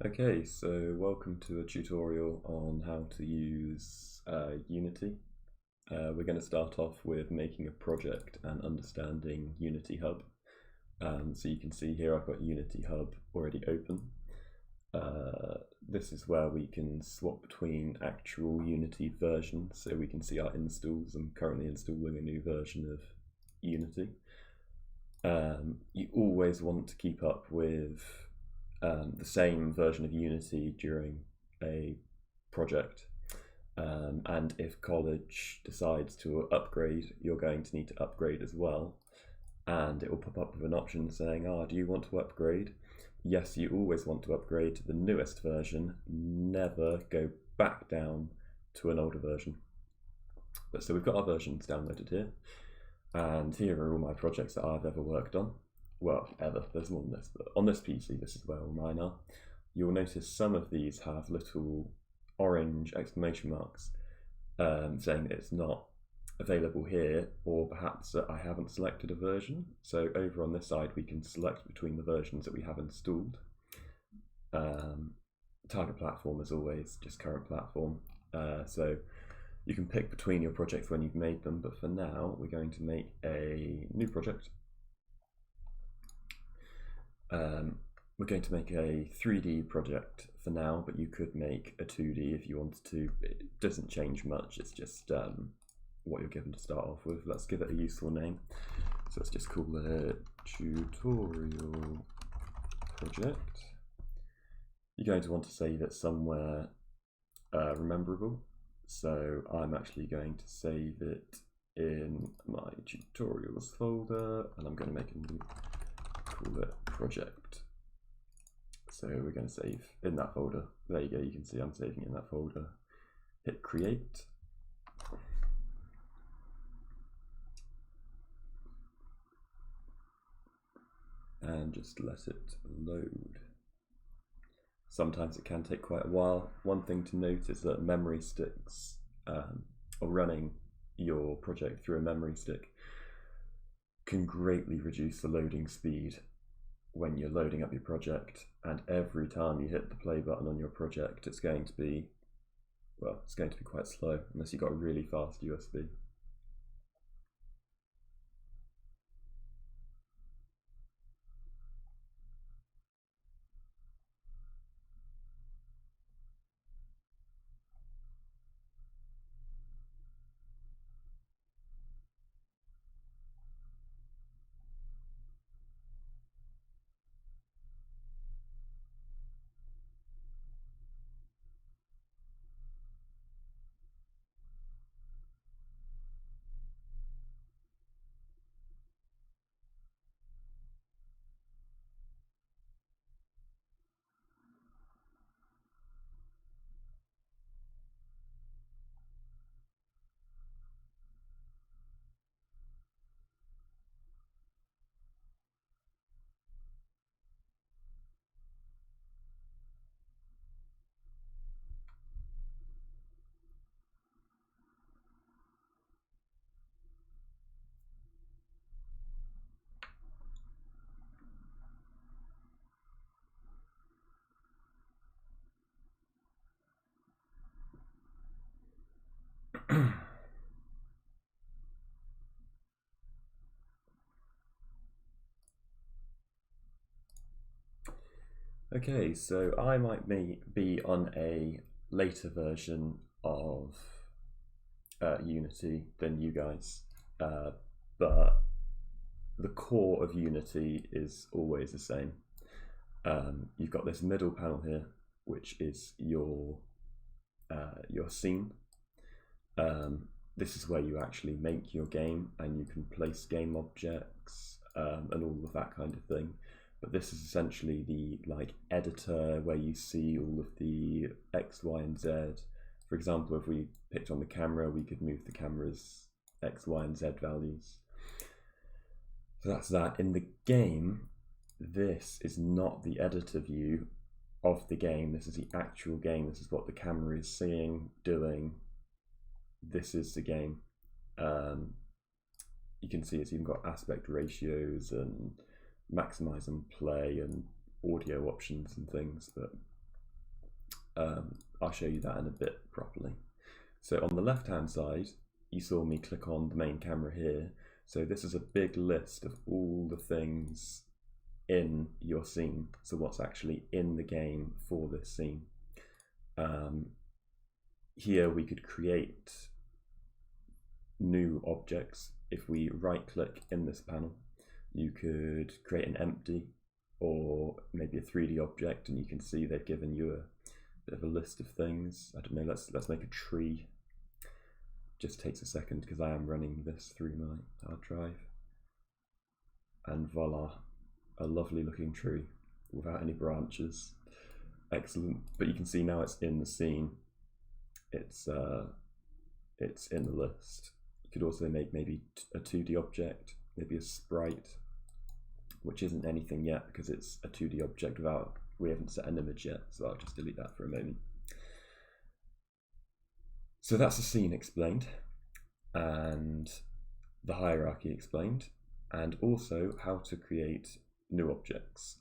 Okay, so welcome to a tutorial on how to use Unity. We're going to start off with making a project and understanding Unity Hub. So you can see here I've got Unity Hub already open. This is where we can swap between actual Unity versions, so we can see our installs. I'm currently installing a new version of Unity. You always want to keep up with the same version of Unity during a project. And if college decides to upgrade, you're going to need to upgrade as well. And it will pop up with an option saying, do you want to upgrade? Yes, you always want to upgrade to the newest version, never go back down to an older version. So we've got our versions downloaded here. And here are all my projects that I've ever worked on. Well, ever, there's more than this, but on this PC, this is where all mine are. You'll notice some of these have little orange exclamation marks saying that it's not available here, or perhaps that I haven't selected a version. So over on this side, we can select between the versions that we have installed. Target platform, as always, just current platform. So you can pick between your projects when you've made them, but for now, we're going to make a new project. We're going to make a 3D project for now, but you could make a 2D if you wanted to. It doesn't change much, it's just what you're given to start off with. Let's give it a useful name. So let's just call it tutorial project. You're going to want to save it somewhere rememberable. So I'm actually going to save it in my tutorials folder, and I'm going to make a new, call it project. So we're going to save in that folder. There you go, you can see I'm saving in that folder. Hit create. And just let it load. Sometimes it can take quite a while. One thing to note is that memory sticks, or running your project through a memory stick, can greatly reduce the loading speed when you're loading up your project, and every time you hit the play button on your project, it's going to be quite slow unless you've got a really fast USB. Okay, so I might be on a later version of Unity than you guys, but the core of Unity is always the same. You've got this middle panel here, which is your scene. This is where you actually make your game, and you can place game objects and all of that kind of thing. But this is essentially the editor where you see all of the X, Y, and Z. For example, if we picked on the camera, we could move the camera's X, Y, and Z values. So that's that. In the game, this is not the editor view of the game. This is the actual game. This is what the camera is seeing, doing. This is the game. You can see it's even got aspect ratios and maximize and play and audio options and things, but I'll show you that in a bit properly. So on the left hand side, you saw me click on the main camera here. So this is a big list of all the things in your scene. So what's actually in the game for this scene. Here we could create new objects. If we right click in this panel, you could create an empty or maybe a 3D object, and you can see they've given you a bit of a list of things. I don't know, let's make a tree. Just takes a second because I am running this through my hard drive. And voila, a lovely looking tree without any branches. Excellent. But you can see now it's in the scene. It's in the list. You could also make maybe a 2D object, maybe a sprite, which isn't anything yet because it's a 2D object we haven't set an image yet, so I'll just delete that for a moment. So that's the scene explained, and the hierarchy explained, and also how to create new objects.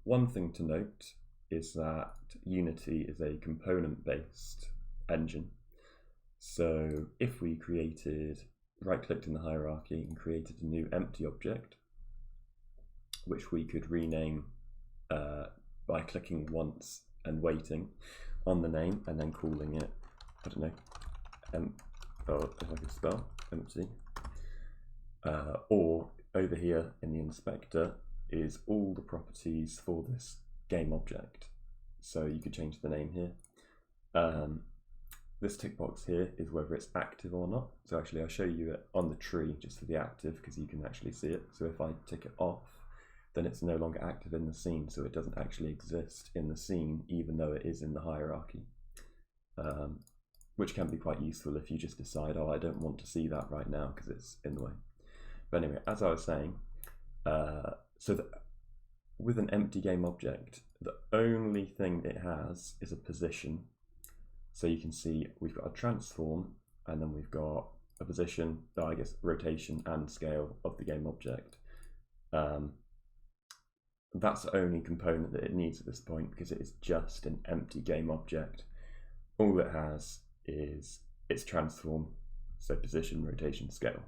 One thing to note is that Unity is a component-based engine. So if we right-clicked in the hierarchy and created a new empty object, which we could rename by clicking once and waiting on the name and then calling it, I don't know, if I could spell, empty. Or over here in the inspector is all the properties for this game object. So you could change the name here. This tick box here is whether it's active or not. So actually I'll show you it on the tree just for the active because you can actually see it. So if I tick it off, then it's no longer active in the scene, so it doesn't actually exist in the scene even though it is in the hierarchy. Which can be quite useful if you just decide, oh, I don't want to see that right now because it's in the way. But anyway, as I was saying, so that with an empty game object, the only thing it has is a position. So you can see we've got a transform, and then we've got a position, I guess rotation and scale of the game object. That's the only component that it needs at this point because it is just an empty game object. All it has is its transform, so position, rotation, scale.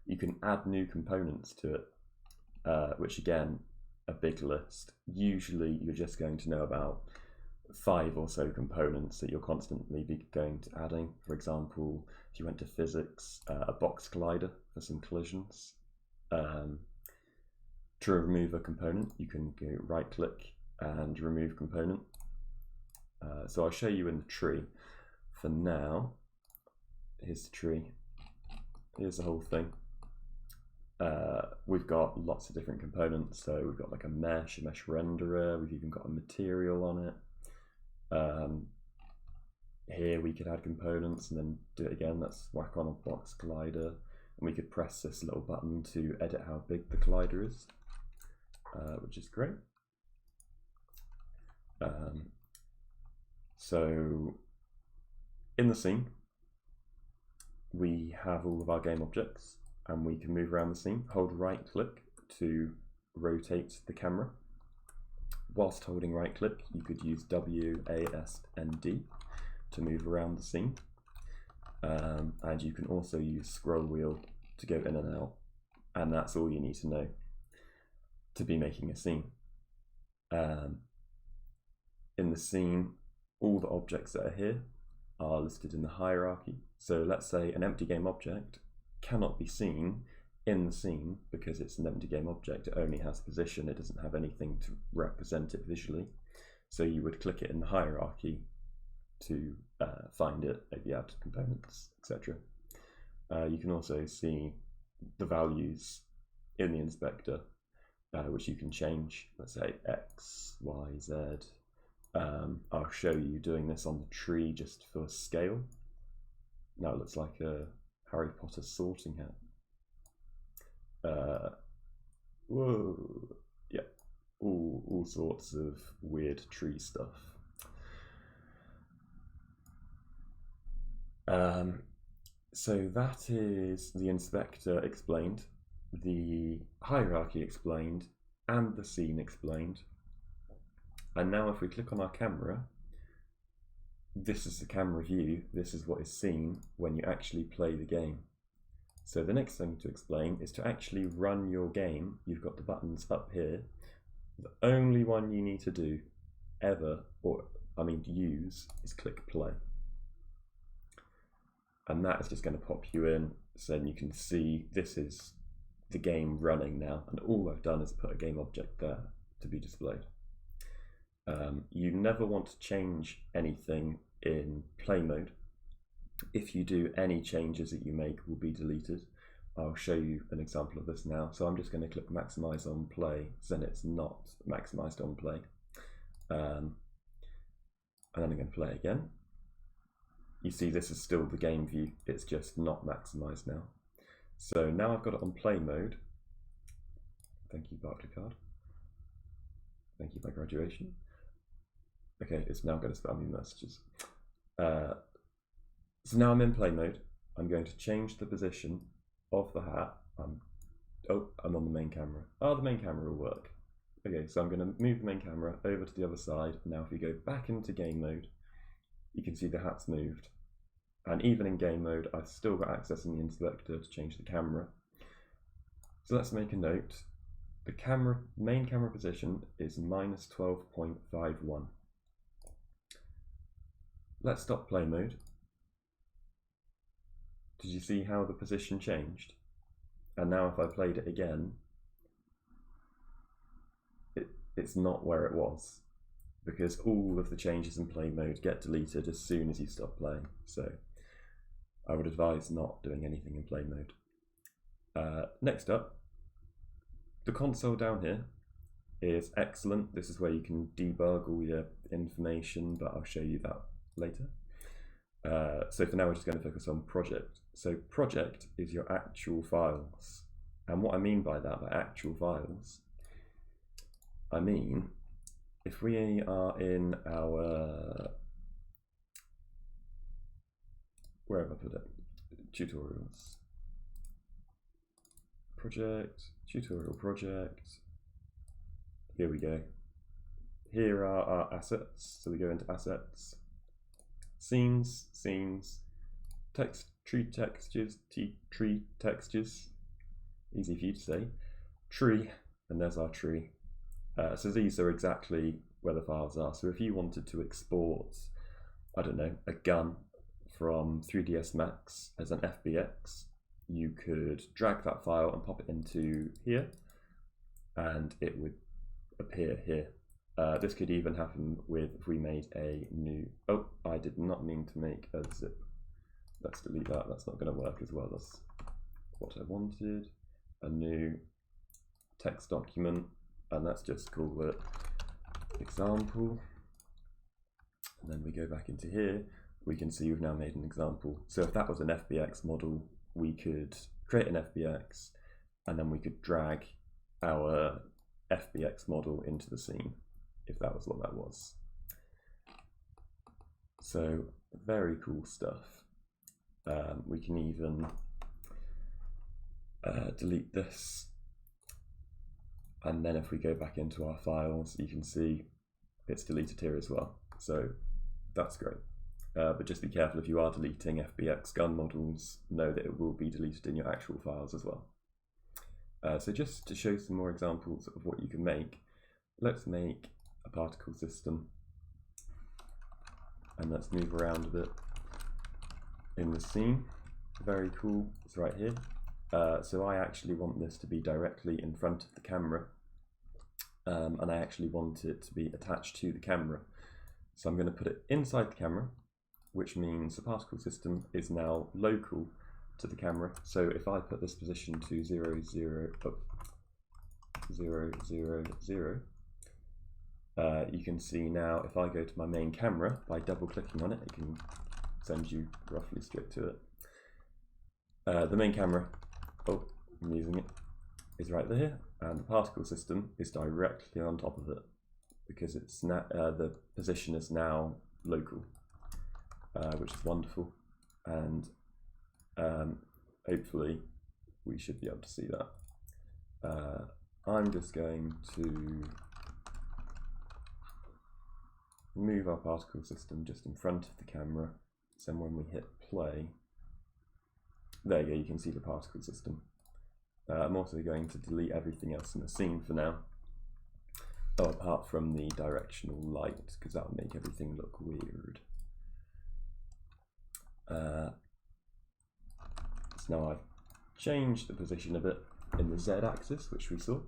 You can add new components to it, which again, a big list. Usually you're just going to know about 5 or so components that you'll constantly be going to adding. For example, if you went to physics, a box collider for some collisions. To remove a component, you can go right click and remove component. So I'll show you in the tree. For now, here's the tree. Here's the whole thing. We've got lots of different components. So we've got like a mesh renderer. We've even got a material on it. Here we could add components and then do it again. Let's whack on a box collider. And we could press this little button to edit how big the collider is, which is great. So in the scene, we have all of our game objects and we can move around the scene. Hold right click to rotate the camera. Whilst holding right click, you could use W, A, S, and D to move around the scene. And you can also use scroll wheel to go in and out. And that's all you need to know to be making a scene. In the scene, all the objects that are here are listed in the hierarchy. So let's say an empty game object cannot be seen in the scene because it's an empty game object. It only has position. It doesn't have anything to represent it visually. So you would click it in the hierarchy to find it, maybe add components, etc. You can also see the values in the inspector, which you can change. Let's say X, Y, Z. I'll show you doing this on the tree just for scale. Now it looks like a Harry Potter sorting hat. Whoa, yeah, all sorts of weird tree stuff. So that is the inspector explained, the hierarchy explained, and the scene explained. And now if we click on our camera, this is the camera view. This is what is seen when you actually play the game. So the next thing to explain is to actually run your game. You've got the buttons up here. The only one you need to do ever, use, is click play. And that is just going to pop you in, so then you can see this is the game running now, and all I've done is put a game object there to be displayed. You never want to change anything in play mode. If you do, any changes that you make will be deleted. I'll show you an example of this now. So I'm just going to click maximize on play, so then it's not maximized on play. And then I'm going to play again. You see this is still the game view, it's just not maximized now. So now I've got it on play mode. Thank you, Barclaycard. Thank you, my graduation. Okay, it's now going to spam me messages. So now I'm in play mode. I'm going to change the position of the hat. I'm on the main camera. Oh, the main camera will work. Okay, so I'm going to move the main camera over to the other side. Now if we go back into game mode, you can see the hat's moved. And even in game mode, I've still got access in the inspector to change the camera. So let's make a note. The main camera position is minus 12.51. Let's stop play mode. Did you see how the position changed? And now if I played it again, it's not where it was, because all of the changes in play mode get deleted as soon as you stop playing. So I would advise not doing anything in play mode. Next up, the console down here is excellent. This is where you can debug all your information, but I'll show you that later. So for now we're just going to focus on project. So project is your actual files. And what I mean by that, by actual files, I mean if we are in our, where have I put it? Tutorials. Project, tutorial project. Here we go. Here are our assets. So we go into assets, scenes, tree textures, easy for you to say, tree, and there's our tree. So these are exactly where the files are. So if you wanted to export, I don't know, a gun from 3ds Max as an FBX, you could drag that file and pop it into here, and it would appear here. This could even happen with if we made a new, oh, I did not mean to make a zip. Let's delete that, that's not going to work as well as what I wanted. A new text document, and let's just call it example. And then we go back into here, we can see we've now made an example. So if that was an FBX model, we could create an FBX, and then we could drag our FBX model into the scene, if that was what that was. So very cool stuff. We can even delete this, and then if we go back into our files, you can see it's deleted here as well. So that's great. But just be careful if you are deleting FBX gun models, know that it will be deleted in your actual files as well. So just to show some more examples of what you can make, let's make a particle system, and let's move around a bit in the scene. Very cool, it's right here. So I actually want this to be directly in front of the camera, and I actually want it to be attached to the camera. So I'm going to put it inside the camera, which means the particle system is now local to the camera. So if I put this position to 0, 0, 0, 0, 0, you can see now if I go to my main camera, by double clicking on it, it can send you roughly straight to it. The main camera, oh, I'm using it, is right there, and the particle system is directly on top of it, because it's the position is now local, which is wonderful, and hopefully we should be able to see that. I'm just going to move our particle system just in front of the camera. So when we hit play, there you go, you can see the particle system. I'm also going to delete everything else in the scene for now. Oh, apart from the directional light, because that will make everything look weird. So now I've changed the position a bit in the z-axis, which we saw.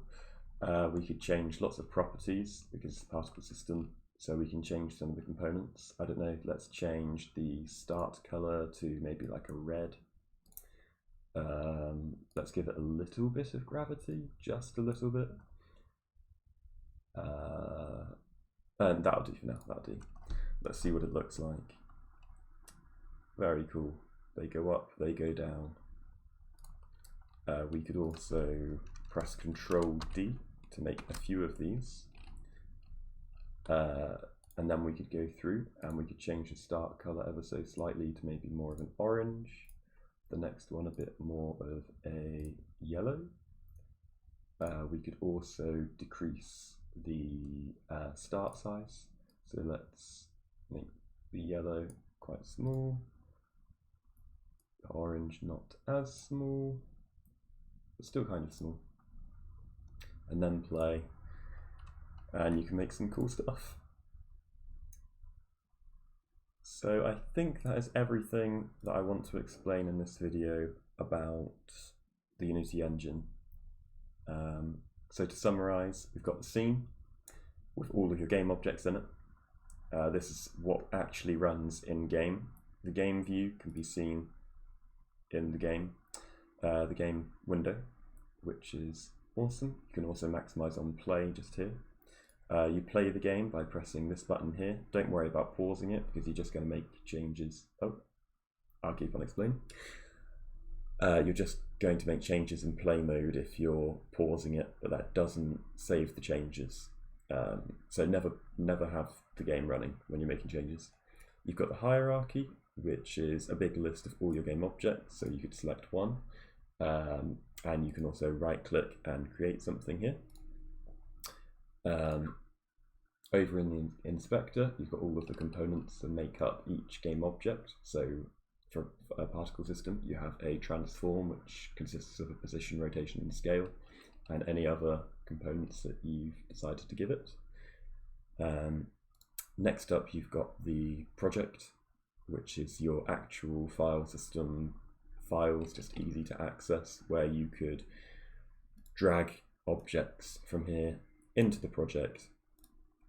We could change lots of properties because it's a particle system, so we can change some of the components. I don't know, let's change the start color to maybe like a red. Let's give it a little bit of gravity, just a little bit. And that'll do for now, that'll do. Let's see what it looks like. Very cool. They go up, they go down. We could also press Control D to make a few of these. And then we could go through and we could change the start color ever so slightly to maybe more of an orange. The next one a bit more of a yellow. We could also decrease the start size. So let's make the yellow quite small. The orange not as small, but still kind of small. And then play, and you can make some cool stuff. So I think that is everything that I want to explain in this video about the Unity engine. So to summarize, we've got the scene with all of your game objects in it. This is what actually runs in game. The game view can be seen in the game window, which is awesome. You can also maximize on play just here. You play the game by pressing this button here. Don't worry about pausing it because you're just going to make changes. Oh, I'll keep on explaining. You're just going to make changes in play mode if you're pausing it, but that doesn't save the changes. So never have the game running when you're making changes. You've got the hierarchy, which is a big list of all your game objects, so you could select one. And you can also right click and create something here. Over in the inspector, you've got all of the components that make up each game object. So for a particle system, you have a transform, which consists of a position, rotation, and scale, and any other components that you've decided to give it. Next up, you've got the project, which is your actual file system files, just easy to access, where you could drag objects from here into the project,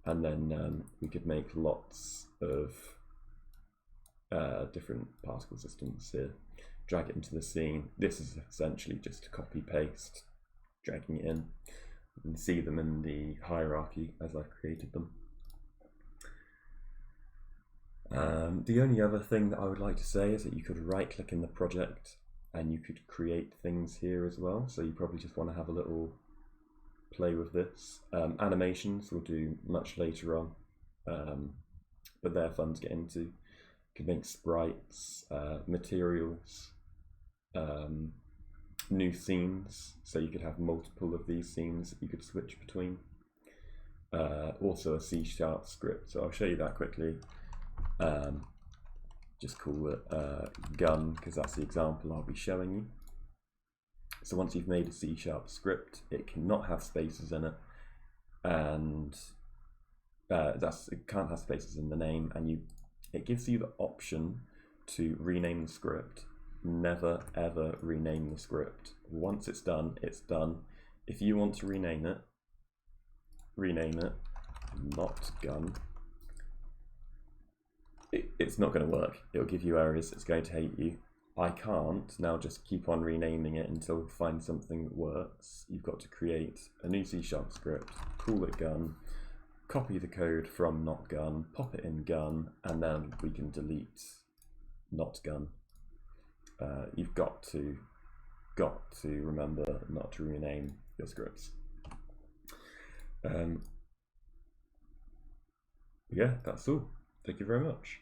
and then we could make lots of different particle systems here, drag it into the scene. This is essentially just copy paste, dragging it in. You can see them in the hierarchy as I've created them. The only other thing that I would like to say is that you could right click in the project and you could create things here as well. So you probably just want to have a little play with this. Animations we'll do much later on, but they're fun to get into. You could make sprites, materials, new scenes, so you could have multiple of these scenes that you could switch between. Also a C# script, so I'll show you that quickly. Just call it gun, because that's the example I'll be showing you. So once you've made a C# script, it cannot have spaces in it, and it can't have spaces in the name, and it gives you the option to rename the script. Never ever rename the script. Once it's done, it's done. If you want to rename it, not gun. It's not going to work. It'll give you errors. It's going to hate you. I can't now just keep on renaming it until we find something that works. You've got to create a new C# script, call it gun, copy the code from not gun, pop it in gun, and then we can delete not gun. You've got to remember not to rename your scripts. Yeah, that's all. Thank you very much.